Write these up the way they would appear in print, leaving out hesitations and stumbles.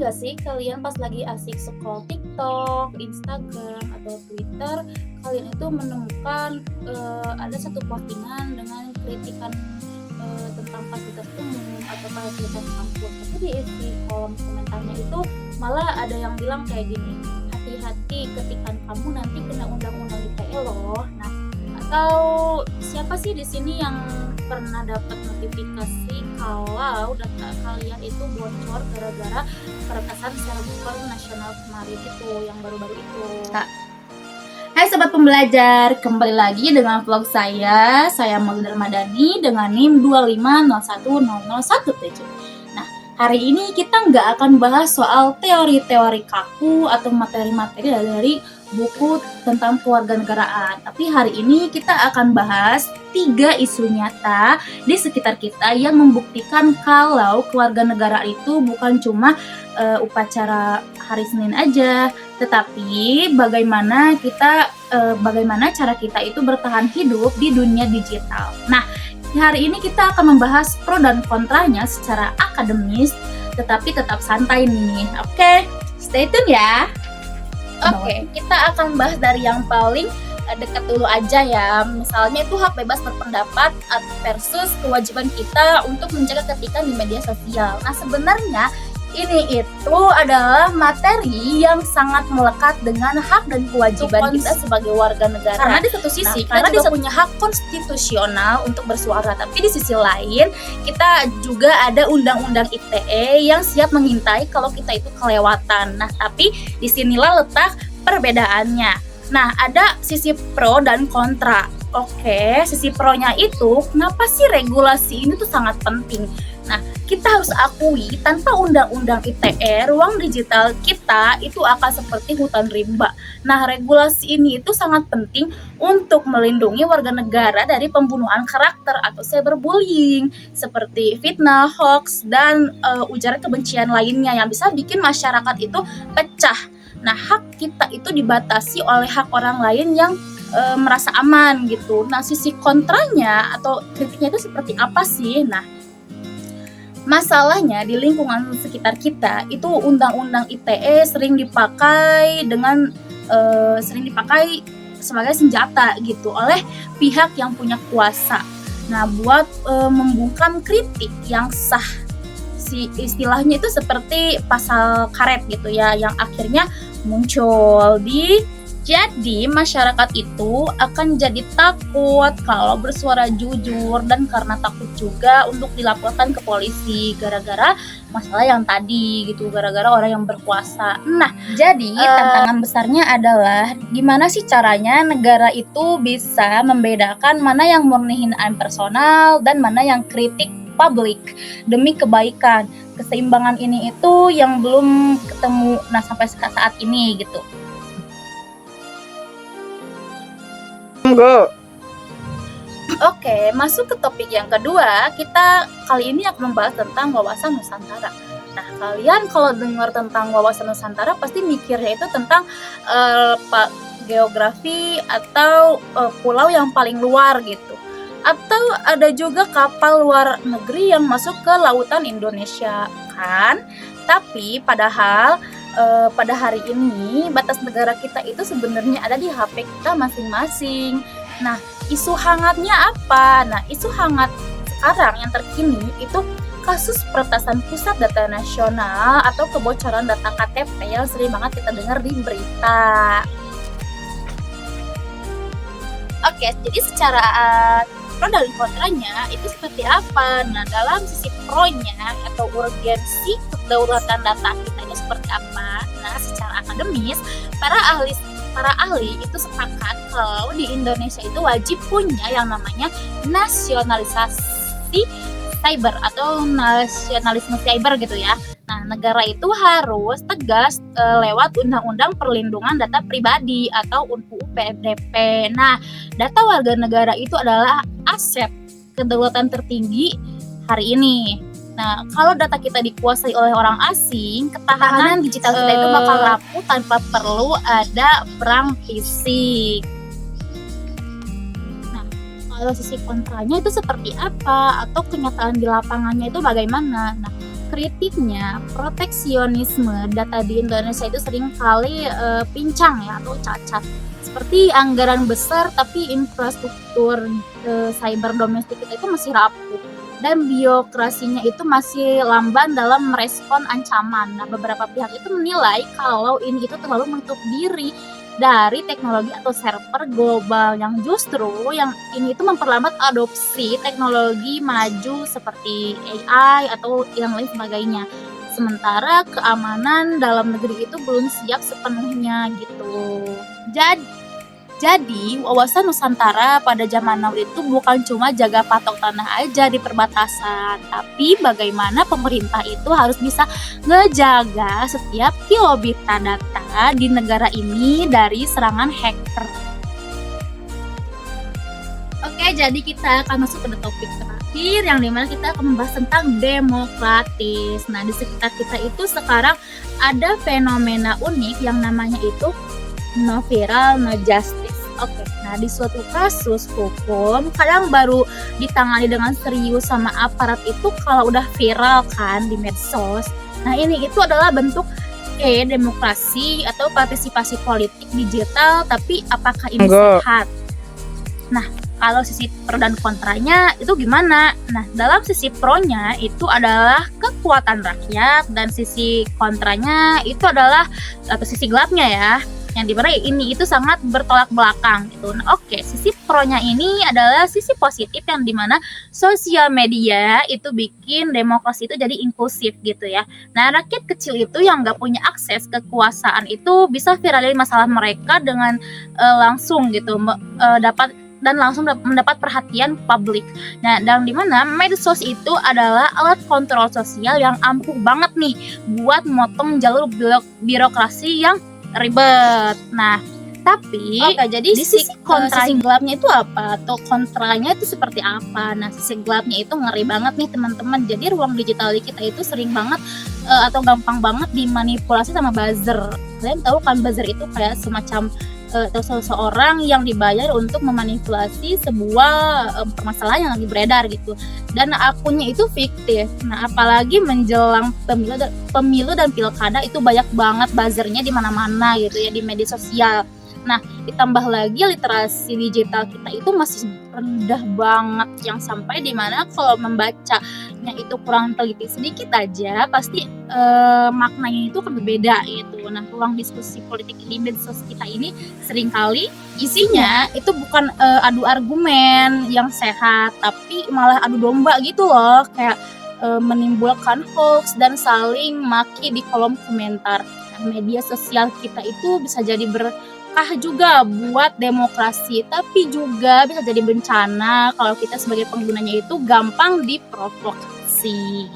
nggak sih kalian pas lagi asik scroll TikTok, Instagram, atau Twitter, kalian itu menemukan ada satu postingan dengan kritikan tentang fasilitas umum atau fasilitas kampus. Tapi di isi kolom komentarnya itu malah ada yang bilang kayak gini, hati-hati ketika kamu nanti kena undang-undang ITE loh. Nah, atau siapa sih di sini yang pernah dapat notifikasi kalau data kalian itu bocor gara-gara peretasan server nasional kemarin itu yang baru-baru itu? Hai Sobat Pembelajar, kembali lagi dengan vlog saya Maulida Ramadhani dengan NIM 250100117. Nah, hari ini kita nggak akan bahas soal teori-teori kaku atau materi-materi dari buku tentang kewarganegaraan. Tapi hari ini kita akan bahas 3 isu nyata di sekitar kita yang membuktikan kalau kewarganegaraan itu bukan cuma upacara hari Senin aja, tetapi bagaimana cara kita itu bertahan hidup di dunia digital. Nah, hari ini kita akan membahas pro dan kontranya secara akademis, tetapi tetap santai nih. Oke, stay tune ya. Oke, kita akan bahas dari yang paling dekat dulu aja ya. Misalnya itu hak bebas berpendapat versus kewajiban kita untuk menjaga ketika di media sosial. Nah, sebenarnya ini itu adalah materi yang sangat melekat dengan hak dan kewajiban kita sebagai warga negara. Karena di satu sisi kita juga punya hak konstitusional untuk bersuara, tapi di sisi lain kita juga ada undang-undang ITE yang siap mengintai kalau kita itu kelewatan. Nah, tapi disinilah letak perbedaannya. Nah, ada sisi pro dan kontra. Oke, sisi pro-nya itu kenapa sih regulasi ini tuh sangat penting? Nah, kita harus akui tanpa undang-undang ITE, ruang digital kita itu akan seperti hutan rimba. Nah, regulasi ini itu sangat penting untuk melindungi warga negara dari pembunuhan karakter atau cyberbullying seperti fitnah, hoax, dan ujaran kebencian lainnya yang bisa bikin masyarakat itu pecah. Nah, hak kita itu dibatasi oleh hak orang lain yang merasa aman gitu. Nah, sisi kontranya atau kritiknya itu seperti apa sih? Nah, masalahnya di lingkungan sekitar kita itu undang-undang ITE sering dipakai sebagai senjata gitu oleh pihak yang punya kuasa. Nah, buat membungkam kritik yang sah. Istilahnya itu seperti pasal karet gitu ya, yang akhirnya muncul jadi masyarakat itu akan jadi takut kalau bersuara jujur, dan karena takut juga untuk dilaporkan ke polisi gara-gara masalah yang tadi gitu, gara-gara orang yang berkuasa. Nah, jadi tantangan besarnya adalah gimana sih caranya negara itu bisa membedakan mana yang murni hinaan personal dan mana yang kritik publik demi kebaikan. Keseimbangan ini itu yang belum ketemu sampai saat ini gitu. Oke, masuk ke topik yang kedua. Kita kali ini akan membahas tentang wawasan Nusantara. Nah, kalian kalau dengar tentang wawasan Nusantara pasti mikirnya itu tentang geografi atau pulau yang paling luar gitu. Atau ada juga kapal luar negeri yang masuk ke lautan Indonesia kan? Tapi padahal pada hari ini batas negara kita itu sebenarnya ada di HP kita masing-masing. Nah, isu hangatnya apa? Nah, isu hangat sekarang yang terkini itu kasus peretasan pusat data nasional atau kebocoran data KTP yang sering banget kita dengar di berita. Oke, jadi secara pro dan kontranya itu seperti apa? Nah, dalam sisi pro-nya atau urgensi kedaulatan data kita ini seperti apa? Nah, secara akademis, para ahli itu sepakat kalau di Indonesia itu wajib punya yang namanya nasionalisasi cyber atau nasionalisme cyber gitu ya. Nah, negara itu harus tegas lewat Undang-Undang Perlindungan Data Pribadi atau UU PDP. Nah, data warga negara itu adalah aset kedaulatan tertinggi hari ini. Nah, kalau data kita dikuasai oleh orang asing, ketahanan digital kita itu bakal rapuh tanpa perlu ada perang fisik. Nah, kalau sisi kontranya itu seperti apa? Atau kenyataan di lapangannya itu bagaimana? Nah, kritiknya, proteksionisme data di Indonesia itu sering kali pincang ya atau cacat. Seperti anggaran besar tapi infrastruktur cyber domestik kita itu masih rapuh dan birokrasinya itu masih lamban dalam merespon ancaman. Nah, beberapa pihak itu menilai kalau ini itu terlalu menutup diri dari teknologi atau server global yang justru yang ini itu memperlambat adopsi teknologi maju seperti AI atau yang lain sebagainya. Sementara keamanan dalam negeri itu belum siap sepenuhnya gitu. Jadi wawasan Nusantara pada zaman now itu bukan cuma jaga patok tanah aja di perbatasan, tapi bagaimana pemerintah itu harus bisa ngejaga setiap kilobita data di negara ini dari serangan hacker. Oke, jadi kita akan masuk ke topik terakhir yang dimana kita akan membahas tentang demokratis. Nah, di sekitar kita itu sekarang ada fenomena unik yang namanya itu no viral, no justice. Oke, nah di suatu kasus hukum kadang baru ditangani dengan serius sama aparat itu kalau udah viral kan di medsos. Nah ini itu adalah bentuk demokrasi atau partisipasi politik digital, tapi apakah ini sehat? Nah, kalau sisi pro dan kontranya itu gimana? Nah, dalam sisi pro-nya itu adalah kekuatan rakyat dan sisi kontranya itu adalah atau sisi gelapnya ya, yang dimana ini itu sangat bertolak belakang gitu. Nah, oke, sisi pro-nya ini adalah sisi positif yang dimana sosial media itu bikin demokrasi itu jadi inklusif gitu ya. Nah, rakyat kecil itu yang nggak punya akses kekuasaan itu bisa viralin masalah mereka dengan langsung gitu, langsung mendapat perhatian publik. Nah, dan dimana medsos itu adalah alat kontrol sosial yang ampuh banget nih buat motong jalur birokrasi yang ribet. Nah, tapi jadi di sisi gelapnya itu apa? Atau kontranya itu seperti apa? Nah, sisi gelapnya itu ngeri banget nih teman-teman. Jadi ruang digital kita itu sering banget atau gampang banget dimanipulasi sama buzzer. Kalian tahu kan buzzer itu kayak semacam atau seseorang yang dibayar untuk memanipulasi sebuah permasalahan yang lagi beredar gitu, dan akunnya itu fiktif. Nah, apalagi menjelang pemilu dan pilkada itu banyak banget buzzernya di mana-mana gitu ya di media sosial. Nah, ditambah lagi literasi digital kita itu masih rendah banget, yang sampai dimana kalau membacanya itu kurang teliti sedikit aja pasti maknanya itu akan berbeda gitu. Nah, ruang diskusi politik di medsos kita ini seringkali isinya itu bukan adu argumen yang sehat, tapi malah adu domba gitu loh, kayak menimbulkan hoax dan saling maki di kolom komentar. Nah, media sosial kita itu bisa jadi berkah juga buat demokrasi, tapi juga bisa jadi bencana kalau kita sebagai penggunanya itu gampang diprovokasi.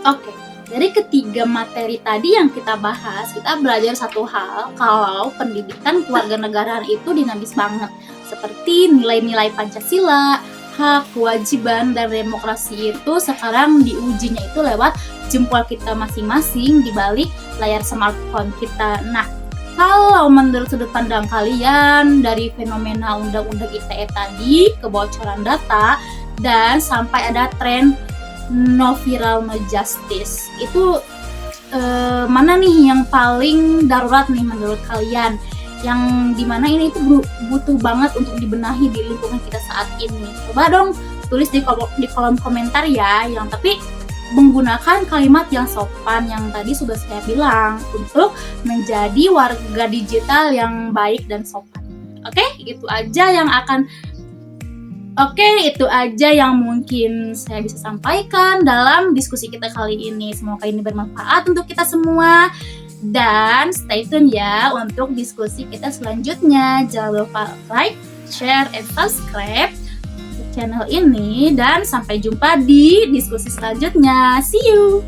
Oke, dari ketiga materi tadi yang kita bahas, kita belajar satu hal, kalau pendidikan kewarganegaraan itu dinamis banget, seperti nilai-nilai Pancasila, hak, kewajiban, dan demokrasi itu sekarang diujinya itu lewat jempol kita masing-masing di balik layar smartphone kita. Nah, kalau menurut sudut pandang kalian dari fenomena undang-undang ITE tadi, kebocoran data, dan sampai ada tren no viral no justice, itu mana nih yang paling darurat nih menurut kalian? Yang dimana ini itu butuh banget untuk dibenahi di lingkungan kita saat ini. Coba dong tulis di kolom komentar ya, yang tapi menggunakan kalimat yang sopan yang tadi sudah saya bilang untuk menjadi warga digital yang baik dan sopan. Oke, itu aja yang mungkin saya bisa sampaikan dalam diskusi kita kali ini. Semoga ini bermanfaat untuk kita semua. Dan stay tune ya untuk diskusi kita selanjutnya. Jangan lupa like, share, and subscribe channel ini. Dan sampai jumpa di diskusi selanjutnya. See you!